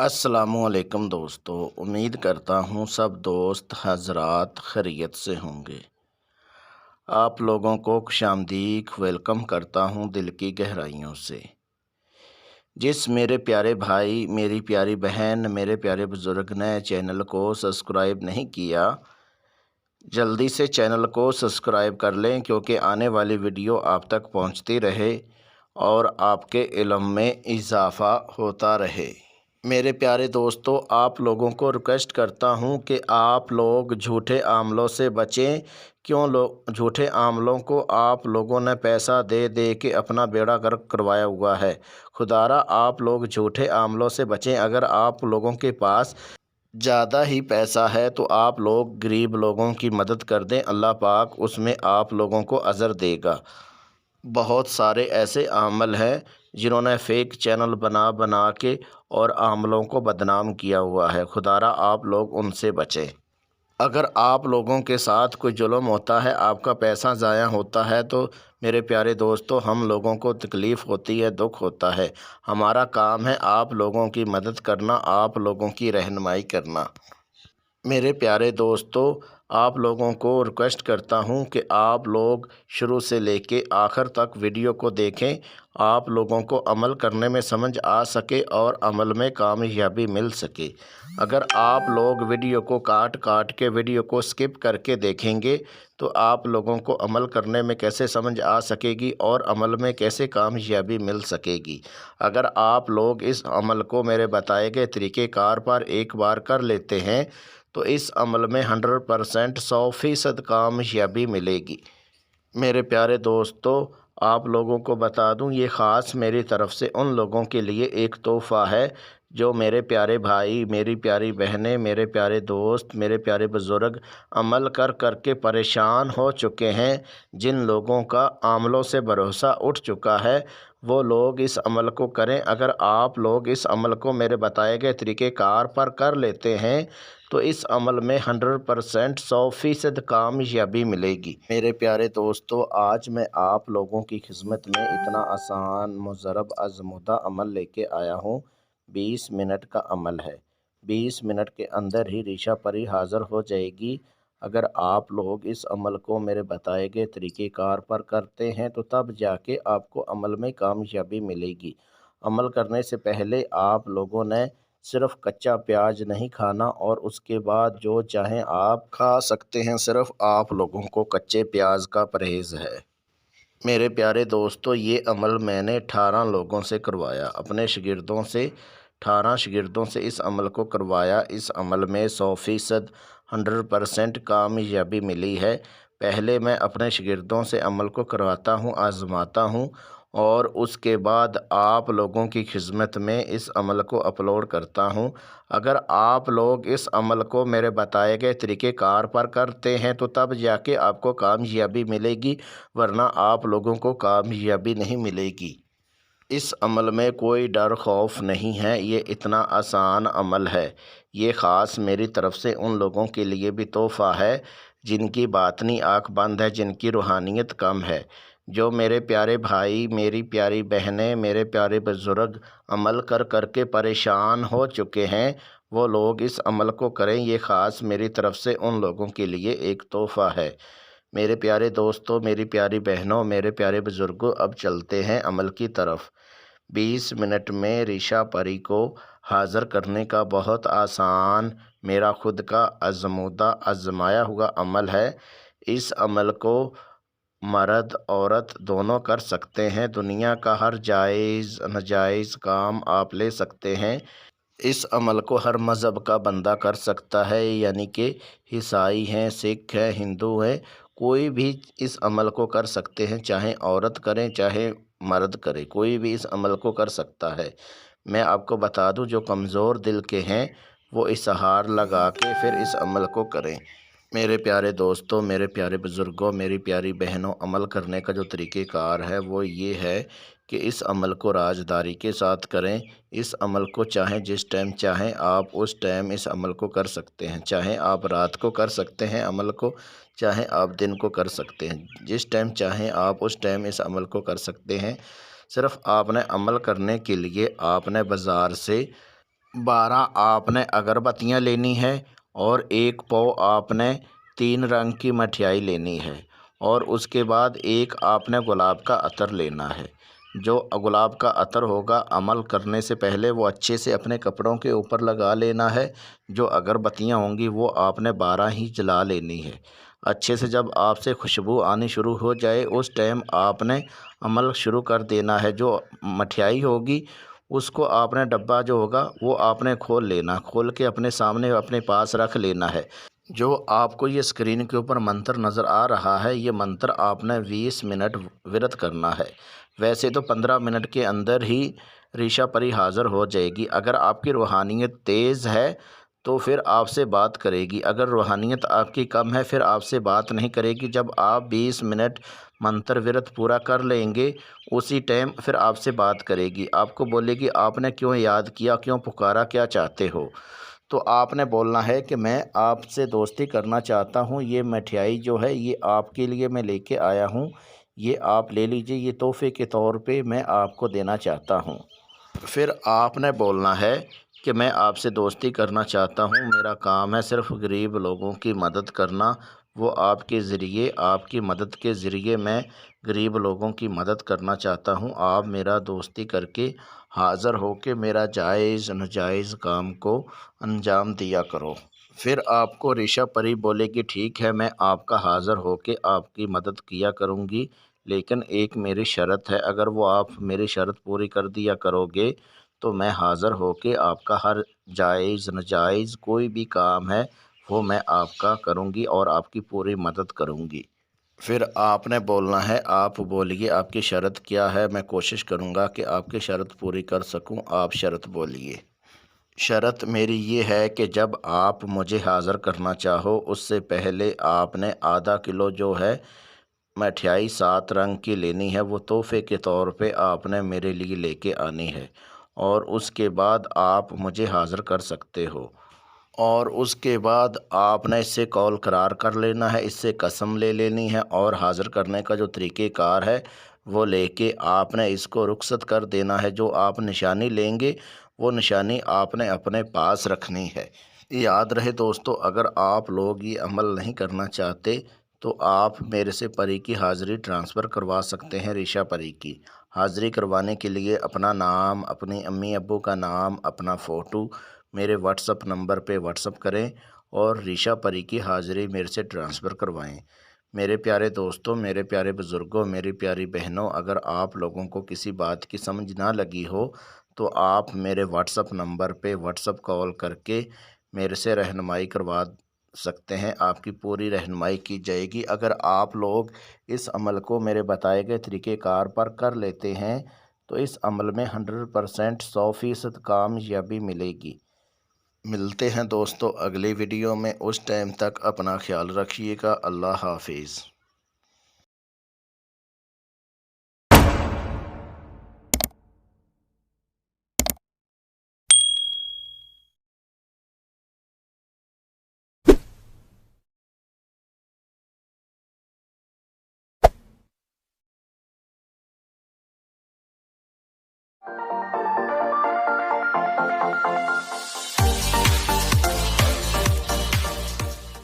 अस्सलामुअलैकुम दोस्तों, उम्मीद करता हूँ सब दोस्त हजरात खैरियत से होंगे। आप लोगों को खुशामदीद वेलकम करता हूँ दिल की गहराइयों से। जिस मेरे प्यारे भाई, मेरी प्यारी बहन, मेरे प्यारे बुज़ुर्ग ने चैनल को सब्सक्राइब नहीं किया, जल्दी से चैनल को सब्सक्राइब कर लें क्योंकि आने वाली वीडियो आप तक पहुँचती रहे और आपके इल्म में इजाफ़ा होता रहे। मेरे प्यारे दोस्तों, आप लोगों को रिक्वेस्ट करता हूं कि आप लोग झूठे आमलों से बचें। क्यों लोग झूठे आमलों को आप लोगों ने पैसा दे दे के अपना बेड़ा गर्क करवाया हुआ है। खुदारा आप लोग झूठे आमलों से बचें। अगर आप लोगों के पास ज़्यादा ही पैसा है तो आप लोग गरीब लोगों की मदद कर दें, अल्लाह पाक उसमें आप लोगों को अज़र देगा। बहुत सारे ऐसे आमल हैं जिन्होंने फ़ेक चैनल बना बना के और आमलों को बदनाम किया हुआ है। खुदारा आप लोग उनसे बचें। अगर आप लोगों के साथ कोई जुल्म होता है, आपका पैसा ज़ाया होता है, तो मेरे प्यारे दोस्तों, हम लोगों को तकलीफ़ होती है, दुख होता है। हमारा काम है आप लोगों की मदद करना, आप लोगों की रहनुमाई करना। मेरे प्यारे दोस्तों, आप लोगों को रिक्वेस्ट करता हूं कि आप लोग शुरू से लेके आखिर तक वीडियो को देखें। आप लोगों को अमल करने में समझ आ सके और अमल में कामयाबी मिल सके। अगर आप लोग वीडियो को काट काट के वीडियो को स्किप करके देखेंगे तो आप लोगों को अमल करने में कैसे समझ आ सकेगी और अमल में कैसे कामयाबी मिल सकेगी। अगर आप लोग इस अमल को मेरे बताए गए तरीक़ेकार पर एक बार कर लेते हैं तो इस अमल में 100% 100% कामयाबी मिलेगी। मेरे प्यारे दोस्तों, आप लोगों को बता दूं, ये ख़ास मेरी तरफ़ से उन लोगों के लिए एक तोहफ़ा है जो मेरे प्यारे भाई, मेरी प्यारी बहनें, मेरे प्यारे दोस्त, मेरे प्यारे बुज़ुर्ग अमल कर कर के परेशान हो चुके हैं। जिन लोगों का आमलों से भरोसा उठ चुका है वो लोग इस अमल को करें। अगर आप लोग इस अमल को मेरे बताए गए तरीक़ेकार पर कर लेते हैं तो इस अमल में 100% 100% कामयाबी मिलेगी। मेरे प्यारे दोस्तों, आज मैं आप लोगों की खिदमत में इतना आसान, मुजरब, आज़मूदा अमल लेके आया हूँ। 20 मिनट का अमल है। 20 मिनट के अंदर ही रीशा परी हाज़िर हो जाएगी। अगर आप लोग इस अमल को मेरे बताए गए तरीक़ेकार पर करते हैं तो तब जाके आपको अमल में कामयाबी मिलेगी। अमल करने से पहले आप लोगों ने सिर्फ़ कच्चा प्याज नहीं खाना और उसके बाद जो चाहें आप खा सकते हैं। सिर्फ़ आप लोगों को कच्चे प्याज का परहेज़ है। मेरे प्यारे दोस्तों, ये अमल मैंने 18 लोगों से करवाया, अपने शागिर्दों से 18 शागिर्दों से इस अमल को करवाया। इस अमल में 100% 100% कामयाबी मिली है। पहले मैं अपने शागिर्दों से अमल को करवाता हूँ, आज़माता हूँ और उसके बाद आप लोगों की खिदमत में इस अमल को अपलोड करता हूँ। अगर आप लोग इस अमल को मेरे बताए गए तरीक़ेकार पर करते हैं तो तब जाके आपको कामयाबी मिलेगी, वरना आप लोगों को कामयाबी नहीं मिलेगी। इस अमल में कोई डर खौफ नहीं है। ये इतना आसान अमल है। ये ख़ास मेरी तरफ़ से उन लोगों के लिए भी तोहफ़ा है जिनकी बातनी आँख बंद है, जिनकी रूहानियत कम है। जो मेरे प्यारे भाई, मेरी प्यारी बहनें, मेरे प्यारे बुज़ुर्ग अमल कर कर के परेशान हो चुके हैं, वो लोग इस अमल को करें। ये ख़ास मेरी तरफ़ से उन लोगों के लिए एक तोहफ़ा है। मेरे प्यारे दोस्तों, मेरी प्यारी बहनों, मेरे प्यारे बुज़ुर्गों, अब चलते हैं अमल की तरफ। 20 मिनट में रीशा परी को हाज़िर करने का बहुत आसान, मेरा खुद का आज़मूदा, आज़माया हुआ अमल है। इस अमल को मर्द औरत दोनों कर सकते हैं। दुनिया का हर जायज़ नाजायज़ काम आप ले सकते हैं। इस अमल को हर मज़हब का बंदा कर सकता है, यानी कि ईसाई हैं, सिख हैं, हिंदू हैं, कोई भी इस अमल को कर सकते हैं। चाहे औरत करें, चाहे मर्द करे, कोई भी इस अमल को कर सकता है। मैं आपको बता दूं, जो कमज़ोर दिल के हैं वो इस्तिहार लगा के फिर इस अमल को करें। मेरे प्यारे दोस्तों, मेरे प्यारे बुज़ुर्गों, मेरी प्यारी बहनों, अमल करने का जो तरीक़ेकार है वो ये है कि इस अमल को राजदारी के साथ करें। इस अमल को चाहे जिस टाइम चाहें आप उस टाइम इस अमल को कर सकते हैं। चाहे आप रात को कर सकते हैं अमल को, चाहे आप दिन को कर सकते हैं। जिस टाइम चाहें आप उस टाइम इस अमल को कर सकते हैं। सिर्फ़ आपने अमल करने के लिए आपने बाज़ार से 12 आपने अगरबत्तियाँ लेनी है और 1 पाव आपने 3 रंग की मठियाई लेनी है और उसके बाद एक आपने गुलाब का अतर लेना है। जो गुलाब का अतर होगा अमल करने से पहले वो अच्छे से अपने कपड़ों के ऊपर लगा लेना है। जो अगरबत्तियाँ होंगी वो आपने 12 ही जला लेनी है। अच्छे से जब आपसे खुशबू आनी शुरू हो जाए उस टाइम आपने अमल शुरू कर देना है। जो मठियाई होगी उसको आपने डब्बा जो होगा वो आपने खोल लेना, खोल के अपने सामने अपने पास रख लेना है। जो आपको ये स्क्रीन के ऊपर मंत्र नज़र आ रहा है, ये मंत्र आपने 20 मिनट व्रत करना है। वैसे तो 15 मिनट के अंदर ही रीशा परी हाज़िर हो जाएगी। अगर आपकी रूहानियत तेज़ है तो फिर आपसे बात करेगी, अगर रूहानियत आपकी कम है फिर आपसे बात नहीं करेगी। जब आप 20 मिनट मंत्र व्रत पूरा कर लेंगे उसी टाइम फिर आपसे बात करेगी। आपको बोलेगी आपने क्यों याद किया, क्यों पुकारा, क्या चाहते हो। तो आपने बोलना है कि मैं आपसे दोस्ती करना चाहता हूँ, ये मठियाई जो है ये आपके लिए मैं लेके आया हूँ, ये आप ले लीजिए, ये तोहफे के तौर पे मैं आपको देना चाहता हूँ। फिर आपने बोलना है कि मैं आपसे दोस्ती करना चाहता हूँ, मेरा काम है सिर्फ़ गरीब लोगों की मदद करना। वो आपके ज़रिए, आपकी मदद के ज़रिए मैं गरीब लोगों की मदद करना चाहता हूँ। आप मेरा दोस्ती करके हाज़िर हो के मेरा जायज़ नाजायज़ काम को अंजाम दिया करो। फिर आपको रीशा परी बोलेगी ठीक है, मैं आपका हाज़िर हो के आपकी मदद किया करूँगी, लेकिन एक मेरी शर्त है, अगर वो आप मेरी शर्त पूरी कर दिया करोगे तो मैं हाज़िर हो के आपका हर जायज़ नाजायज़ कोई भी काम है वो मैं आपका करूँगी और आपकी पूरी मदद करूँगी। फिर आपने बोलना है, आप बोलिए आपकी शर्त क्या है, मैं कोशिश करूँगा कि आपकी शर्त पूरी कर सकूँ। आप शर्त बोलिए। शर्त मेरी ये है कि जब आप मुझे हाज़िर करना चाहो उससे पहले आपने आधा किलो जो है मठियाई 7 रंग की लेनी है, वो तोहफे के तौर पे आपने मेरे लिए लेके आनी है और उसके बाद आप मुझे हाज़िर कर सकते हो। और उसके बाद आपने इससे कौल करार कर लेना है, इससे कसम ले लेनी है और हाज़िर करने का जो तरीक़ेकार है वो लेके आपने इसको रुखसत कर देना है। जो आप निशानी लेंगे वो निशानी आपने अपने पास रखनी है। याद रहे दोस्तों, अगर आप लोग ये अमल नहीं करना चाहते तो आप मेरे से परी की हाज़िरी ट्रांसफ़र करवा सकते हैं। रीशा परी की हाज़िरी करवाने के लिए अपना नाम, अपनी अम्मी अब्बू का नाम, अपना फ़ोटो मेरे व्हाट्सअप नंबर पे व्हाट्सअप करें और रीशा परी की हाज़िरी मेरे से ट्रांसफ़र करवाएं। मेरे प्यारे दोस्तों, मेरे प्यारे बुज़ुर्गों, मेरी प्यारी बहनों, अगर आप लोगों को किसी बात की समझ ना लगी हो तो आप मेरे व्हाट्सअप नंबर पे व्हाट्सअप कॉल करके मेरे से रहनुमाई करवा सकते हैं। आपकी पूरी रहनुमाई की जाएगी। अगर आप लोग इस अमल को मेरे बताए गए तरीक़ेकार पर कर लेते हैं तो इस अमल में 100% 100% कामयाबी मिलेगी। मिलते हैं दोस्तों अगली वीडियो में, उस टाइम तक अपना ख्याल रखिएगा। अल्लाह हाफिज़।